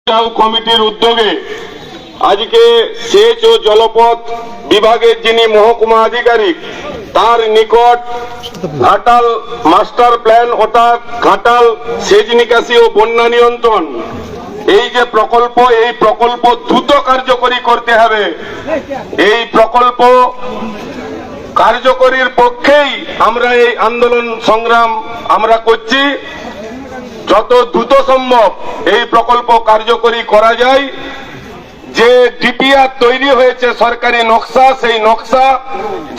কমিটির উদ্যোগে আজকে সেচ ও জলপথ বিভাগের যিনি মহকুমা আধিকারিক তার নিকট ঘাটাল মাস্টার প্ল্যান অর্থাৎ ঘাটাল সেচ নিকাশি ও বন্যা নিয়ন্ত্রণ এই যে প্রকল্প, এই প্রকল্প দ্রুত কার্যকরী করতে হবে। এই প্রকল্প কার্যকরীর পক্ষেই আমরা এই আন্দোলন সংগ্রাম আমরা করছি। যত দ্রুত সম্ভব এই প্রকল্প কার্যকরী করা যায়। যে ডিপিআর তৈরি হয়েছে সরকারি নকশা, সেই নকশা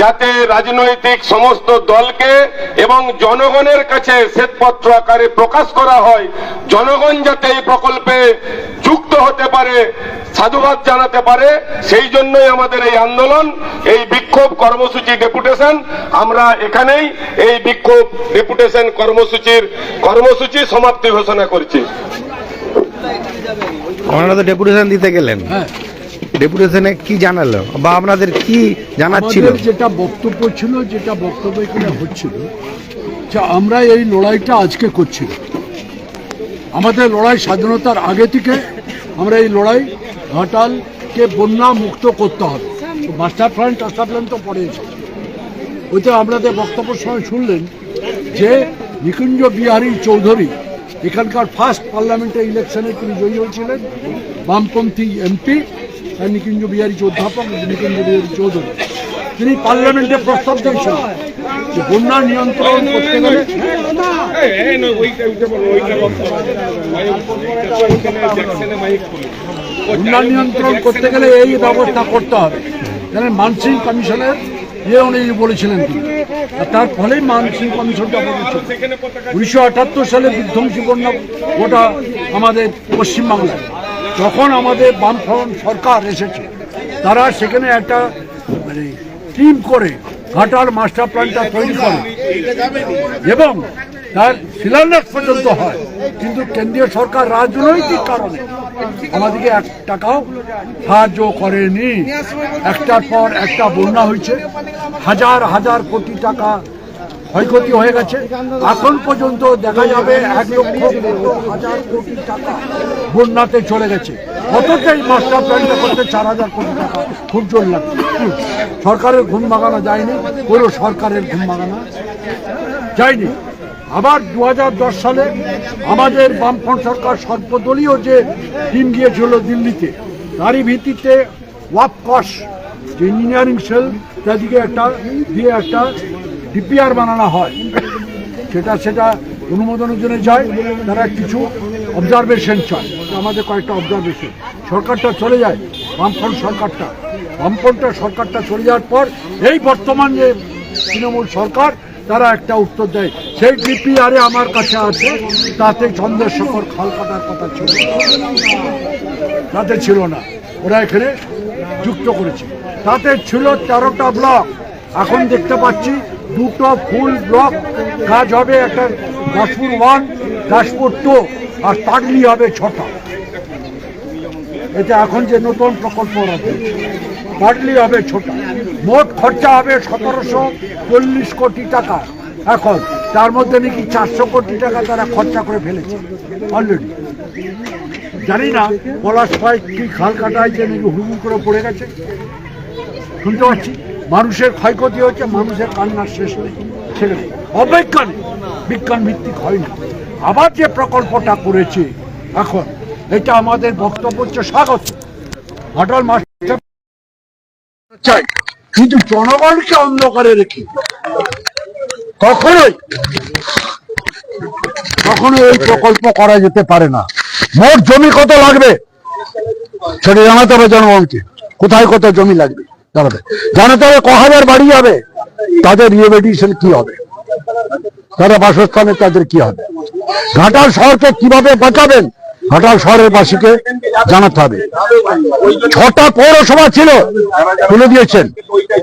যাতে রাজনৈতিক সমস্ত দলকে এবং জনগণের কাছে শ্বেতপত্র আকারে প্রকাশ করা হয়, জনগণ যাতে এই প্রকল্পে যুক্ত হতে পারে, সাধুবাদ জানাতে পারে, সেই জন্যই আমাদের এই আন্দোলন, এই বিক্ষোভ কর্মসূচি ডেপুটেশন। আমরা এখানেই এই বিক্ষোভ ডেপুটেশন কর্মসূচি সমাপ্তি ঘোষণা করছি। আপনারা তো ডেপুটেশন দিতে গেলেন, ডেপুটেশনে কি জানালো বা আপনাদের কি জানাচ্ছিল? যেটা বক্তব্য ছিল, যেটা বক্তব্য এখানে হচ্ছিল যে আমরা এই লড়াইটা আজকে করছি। আমাদের লড়াই স্বাধীনতার আগে থেকে আমরা এই লড়াই ঘাটালকে বন্যা মুক্ত করতে হবে। মাস্টার প্ল্যান তো পড়ে এসেছে। ওইতে আপনাদের বক্তব্যের সময় শুনলেন যে নিকুঞ্জ বিহারী চৌধুরী এখানকার ফার্স্ট পার্লামেন্টের ইলেকশনে তিনি জয়ী হয়েছিলেন, বামপন্থী এমপি নিকুঞ্জ বিহারী অধ্যাপক নিকুঞ্জ বিহারী চৌধুরী। তিনি পার্লামেন্টে প্রস্তাব দিয়েছিলেন যে বন্যা নিয়ন্ত্রণ করতে গেলে এই ব্যবস্থা করতে হবে। মানসিং কমিশনের উনি বলেছিলেন তিনি, তার ফলেই মানসিং কমিশনটা বলেছিল। 1978 সালে বিধ্বংসী বন্যা ওটা আমাদের পশ্চিমবাংলায়, যখন আমাদের বামফ্রন্ট সরকার এসেছে তারা সেখানে একটা টিম করে ঘাটাল মাস্টার প্ল্যানটা তৈরি করে এবং তার শিলান্যাস পর্যন্ত হয়। কিন্তু কেন্দ্রীয় সরকার রাজনৈতিক কারণে আমাদেরকে 1 টাকাও সাহায্য করেনি। একটার পর একটা বন্যা হয়েছে, হাজার হাজার কোটি টাকা ক্ষয়ক্ষতি হয়ে গেছে। এখন পর্যন্ত দেখা যাবে 1,00,000 কোটি টাকা বন্যাতে চলে গেছে। অতটাই মাস্টার প্ল্যানটা করতে 4,000 কোটি টাকা খুব জোর লাগছে। সরকারের ঘুম ভাঙানো যায়নি, কোনো সরকারের ঘুম ভাঙানো যায়নি। আবার 2010 সালে আমাদের বামফ্রন্ট সরকার সর্বদলীয় যে টিম গিয়েছিল দিল্লিতে, তারই ভিত্তিতে ওয়াপকস যে ইঞ্জিনিয়ারিং সেল তাদেরকে একটা ডিপিআর বানানো হয়। সেটা অনুমোদনের জন্য যায়, তারা কিছু অবজারভেশন চায়, আমাদের কয়েকটা অবজারভেশন। সরকারটা চলে যায়, বামফ্রন্ট সরকারটা চলে যাওয়ার পর এই বর্তমান যে তৃণমূল সরকার তারা একটা উত্তর দেয়। সেই ডিপিআরে আমার কাছে আছে, তাতে চন্দ্রশেখর খাল কাটার কথা ছিল, তাতে ছিল না, ওরা এখানে যুক্ত করেছে। তাতে ছিল 13টা ব্লক, এখন দেখতে পাচ্ছি 2টো ফুল ব্লক কাজ হবে। একটা দাসপুর 1, দাসপুর 2 আর তাগলি হবে 6টা। এটা এখন যে নতুন প্রকল্প তাগলি হবে 6টা। মোট খরচা হবে 1740 কোটি টাকা। এখন তার মধ্যে নাকি 400 কোটি টাকা তারা খরচা করে ফেলেছে অলরেডি। জানি না পলাশপাই কি খাল কাটায় যে নাকি হুড় করে পড়ে গেছে, শুনতে পাচ্ছি। মানুষের ক্ষয়ক্ষতি হচ্ছে, মানুষের কান্নার শেষ নেই। সেখানে অবৈজ্ঞানিক, বিজ্ঞান ভিত্তিক হয়নি। আবার যে প্রকল্পটা করেছে এখন, এটা আমাদের বক্তব্য হচ্ছে স্বাগত। ঘাটাল মাস্টার চাই, কিন্তু জনগণকে অন্ধকারে রেখে কখনোই এই প্রকল্প করা যেতে পারে না। মোট জমি কত লাগবে সেটা জানাতে হবে জনগণকে, কোথায় কত জমি লাগবে জানাতে হবে। 1,000 বাড়ি হবে, তাদের রিহেবিলিটেশন কি হবে, তারা বাসস্থানে তাদের কি হবে, ঘাটাল শহরকে কিভাবে বাঁচাবেন, ঘাটাল শহরের বাসীকে জানাতে হবে। 6টা পৌরসভা ছিল, তুলে দিয়েছেন।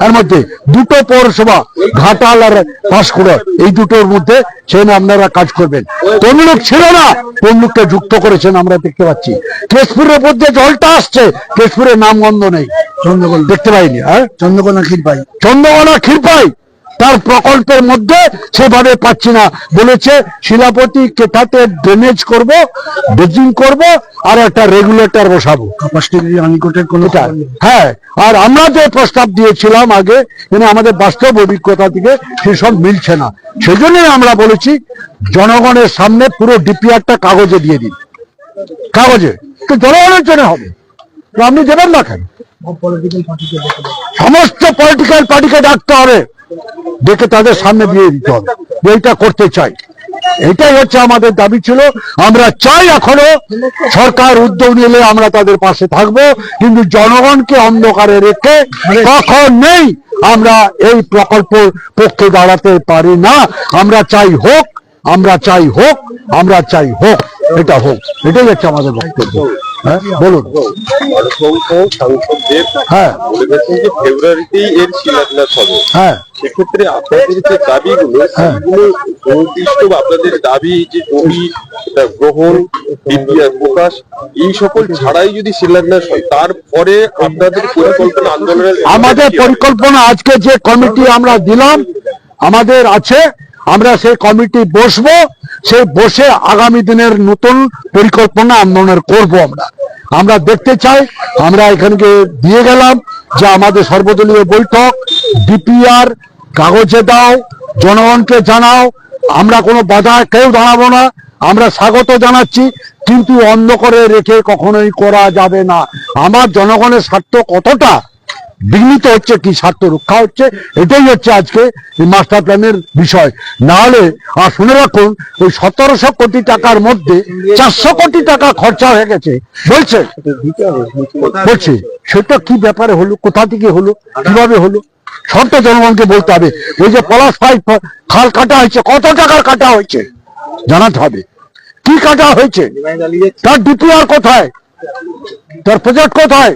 এর মধ্যে 2টো পৌরসভা, ঘাটাল আর পাঁশকুড়া, এই 2টোর মধ্যে সেখানে আপনারা কাজ করবেন। তমলুক ছিল না, তমলুককে যুক্ত করেছেন, আমরা দেখতে পাচ্ছি। কেশপুরের মধ্যে জলটা আসছে, কেশপুরের নামগন্ধ নেই, দেখতে পাইনি। চন্দ্রকোনা ক্ষীরপাই তার প্রকল্পের মধ্যে সেভাবে পাচ্ছি না। বলেছে শিলাপতি কেটাতে ড্রেনেজ করব, ড্রেজিং করব, আর একটা রেগুলেটর বসাবো। হ্যাঁ, আর আমরা যে প্রস্তাব দিয়েছিলাম আগে, মানে আমাদের বাস্তব অভিজ্ঞতা থেকে সেসব মিলছে না। সেজন্যই আমরা বলেছি জনগণের সামনে পুরো ডিপিআরটা কাগজে দিয়ে দিন, কাগজে, তো জনগণের জন্য হবে। আপনি দেবেন না কেন? সমস্ত পলিটিক্যাল পার্টিকে ডাকতে হবে, ডেকে তাদের সামনে দিয়ে দিতে হবে, এইটা করতে চাই। এটাই হচ্ছে আমাদের দাবি ছিল। আমরা চাই এখনো সরকার উদ্যোগ নিলে আমরা তাদের পাশে থাকবো, কিন্তু জনগণকে অন্ধকারে রেখে কখন নেই আমরা এই প্রকল্পের পক্ষে দাঁড়াতে পারি না। আমরা চাই হোক, আমরা চাই হোক, আমরা চাই হোক, এটা হোক, এটাই হচ্ছে আমাদের বক্তব্য। হ্যাঁ বলুন। অসংখ্য সাংসদদের বলে গেছেন যে ফেব্রুয়ারিতেই এর শিলান্যাস হবে। হ্যাঁ, সেক্ষেত্রে আপনাদের যে দাবিগুলো, সেগুলো নির্দিষ্ট আপনাদের দাবি যে জমি গ্রহণ, ডিপিআর প্রকাশ, এই সকল ছাড়াই যদি শিলান্যাস হয়, তারপরে আপনাদের পরিকল্পনা আন্দোলনের আমাদের পরিকল্পনা আজকে যে কমিটি আমরা দিলাম আমাদের আছে, আমরা সেই কমিটি বসবো, সেই বসে আগামী দিনের নতুন পরিকল্পনা আন্দোলনের করব। আমরা দেখতে চাই, আমরা এখানকে দিয়ে গেলাম যে আমাদের সর্বদলীয় বৈঠক, ডিপিআর কাগজে দাও, জনগণকে জানাও, আমরা কোনো বাধা কেউ দাঁড়াবো না, আমরা স্বাগত জানাচ্ছি, কিন্তু অন্ধ করে রেখে কখনোই করা যাবে না। আমার জনগণের স্বার্থ কতটা বিঘ্নিত হচ্ছে, কি স্বার্থ রক্ষা হচ্ছে, এটাই হচ্ছে আজকে এই মাস্টার প্ল্যানের বিষয়। না হলে, আর শুনে রাখুন, ওই 1700 কোটি টাকার মধ্যে 400 কোটি টাকা খরচা হয়ে গেছে বলছে, সেটা কি ব্যাপারে হলো, কোথা থেকে হলো, কিভাবে হলো, সব তো জনগণকে বলতে হবে। ওই যে পলাশ খাল কাটা হয়েছে, কত টাকার কাটা হয়েছে জানাতে হবে, কি কাটা হয়েছে, তার ডিপিআর কোথায়, তার প্রজেক্ট কোথায়,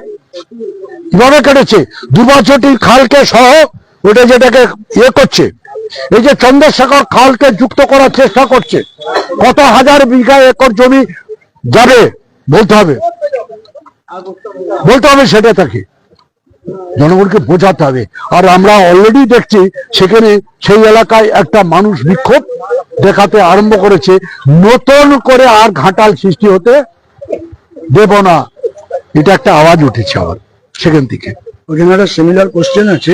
কিভাবে কেটেছে। দুর্বাচটি খালকে সহ ওটা যেটাকে ইয়ে করছে, এই যে চন্দ্রশেখর খালকে যুক্ত করার চেষ্টা করছে, কত হাজার বিঘা একর জমি যাবে বলতে হবে, বলতে হবে, সেটা তাকে জনগণকে বোঝাতে হবে। আর আমরা অলরেডি দেখছি সেখানে সেই এলাকায় একটা মানুষ বিক্ষোভ দেখাতে আরম্ভ করেছে, নতুন করে আর ঘাটাল সৃষ্টি হতে দেব না, এটা একটা আওয়াজ উঠেছে আবার সেখান থেকে। ওখানে একটা সিমিলার কোশ্চেন আছে,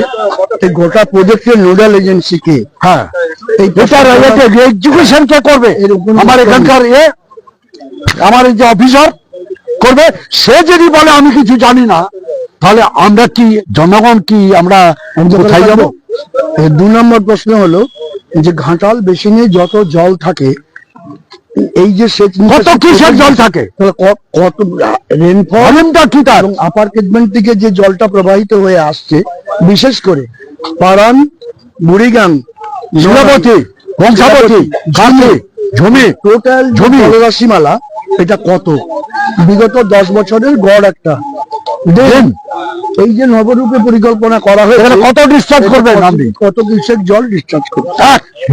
এই গোটা প্রজেক্টের নোডাল এজেন্সি কে? হ্যাঁ, এডুকেশন কে করবে? আমার এখানকার আমার এই যে অফিসার করবে। সে যদি বলে আমি কিছু জানি না, তাহলে আমরা কি, জনগণ কি, আমরা কোথায় যাবো? 2 নম্বর প্রশ্ন হলো যে ঘাটাল বেসিনে যত জল থাকে, এই যে কত কিসের জল থাকে, কত রেনফল কি তার, এবং আপার কেটমেন্ট থেকে যে জলটা প্রবাহিত হয়ে আসছে, বিশেষ করে পারান, বুড়িগাং, শিলাপতি, বংশাবতী, ঝুমি, টোটাল জলরাশিমালা এটা কত? বিগত 10 বছরের গড় একটা দিন। এই যে নবরূপে পরিকল্পনা করা হয়েছে, কত ডিসচার্জ করবে, কত কিউসেক জল ডিসচার্জ করবে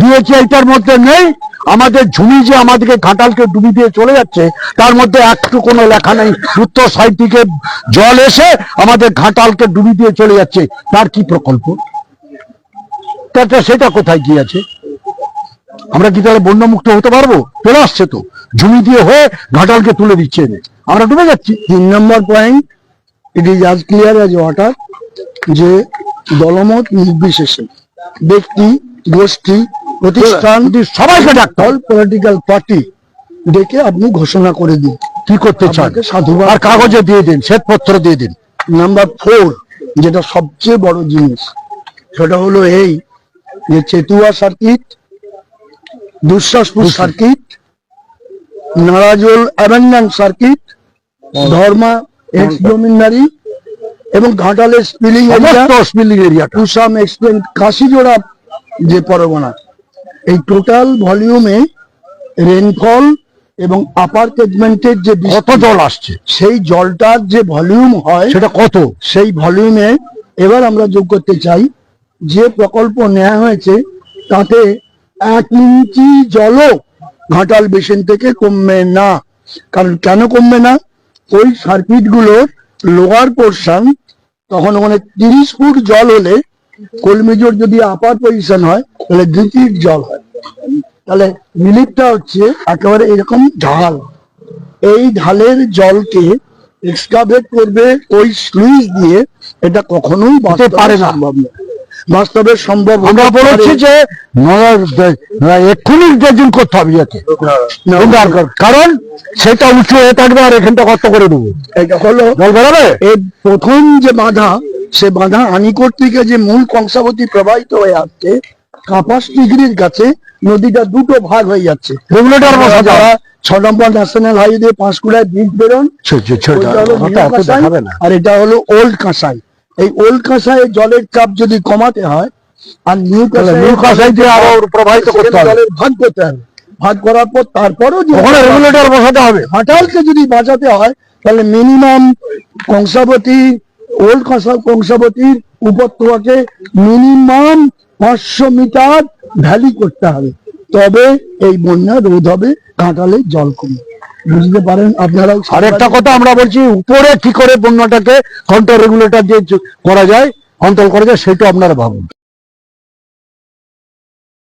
দিয়েছে, এইটার মধ্যে নেই। আমাদের ঝুমি যে আমাদেরকে ঘাটালকে ডুবি দিয়ে চলে যাচ্ছে, তার মধ্যে একটু কোনো লেখা নেই উত্তর সাইড থেকে জল এসে আমাদের ঘাটালকে ডুবি দিয়ে চলে যাচ্ছে, তার কি প্রকল্প, সেটা কোথায় গিয়েছে? আমরা কি তাহলে বন্যামুক্ত হতে পারবো? চলে আসছে তো, ঝুমি দিয়ে হয়ে ঘাটালকে তুলে দিচ্ছে, আমরা ডুবে যাচ্ছি। 3 number point, it is as clear as water, যে দলমত নির্বিশেষে ব্যক্তি, গোষ্ঠী, প্রতিষ্ঠান, সবাইকে ডাকতে হবে, পলিটিক্যাল পার্টি ডেকে আপনি ঘোষণা করে দিন কি করতে চান, সাধুবাদ, আর কাগজে দিয়ে দিন, শ্বেতপত্র দিয়ে দিন। নাম্বার 4, যেটা সবচেয়ে বড় জিনিস, সেটা হলো এই যে Chetua circuit, Dushashpur circuit, Narajol abandoned circuit, Dharma ex জমিনদারি এবং ঘাটালের spilling area to some extent Kashijora যে পরগনা, এই টোটাল ভলিউমে রেনফল এবং আপার কেটমেন্টের যে কত জল আসছে, সেই জলটার যে ভলিউম হয় সেটা কত, সেই ভলিউমে এবার আমরা যোগ করতে চাই। যে প্রকল্প নেওয়া হয়েছে তাতে 1 ইঞ্চি জলও ঘাটাল বেসিন থেকে কমবে না। কারণ কেন কমবে না? ওই সার্কিট গুলোর লোয়ার পোর্শন, তখন ওখানে 30 ফুট জল হলে কলমিজোর যদি আপার পজিশন হয় তাহলে দ্বিতীয় জল হয়। তাহলে রিলিফটা হচ্ছে একেবারে এরকম ঢাল, এই ঢালের জলকে এক্সকাভেট করবে ওই স্লুইস দিয়ে, এটা কখনোই পারে না, সম্ভব না, বাস্তবে সম্ভব। আমরা বলেছি যে এক্ষুনি ইন্টারভিউ করতে হবে যাতে, কারণ সেটা উঁচু হয়ে থাকবে আর এখানটা কষ্ট করে দেবো, এটা হলো জল বেরোবে। এর প্রথম যে বাঁধা, সে বাঁধা আনিকোট থেকে যে মূল কংসাবতী প্রবাহিত হয়ে আসছে, কাপাস ডিগ্রির কাছে নদীটা দুটো ভাগ হয়ে যাচ্ছে। রেগুলেটর বসা যারা 6 নম্বর ন্যাশনাল হাইওয়ে পাঁশকুড়ায় ব্রিজ বেরোন, ওইটা হলো নিউ কাঁসাই, আর এটা হলো ওল্ড কাঁসাই। এই ওল্ড কাঁসাই জলের চাপ যদি কমাতে হয়, আর নিউ কাঁসাই দিয়ে আরো প্রবাহিত করতে হবে, জলের ভাগ করতে হবে। ভাগ করার পর তারপরও রেগুলেটর বসাতে হবে। ঘাটালকে যদি বাঁচাতে হয়, তাহলে মিনিমাম কংসাবতী, ওল্ড কংসাবতীর উপত্যকাকে মিনিমাম 500 মিটার ভ্যালি করতে হবে, তবে এই বন্যা রোধ হবে, ঘাটালের জল কমে। বুঝতে পারেন আপনারা। আরেকটা কথা আমরা বলছি, উপরে কি করে বন্যাটাকে কন্ট্রোল রেগুলেটর দিয়ে করা যায়, কন্ট্রোল করা যায়, সেটা আপনারা ভাবুন।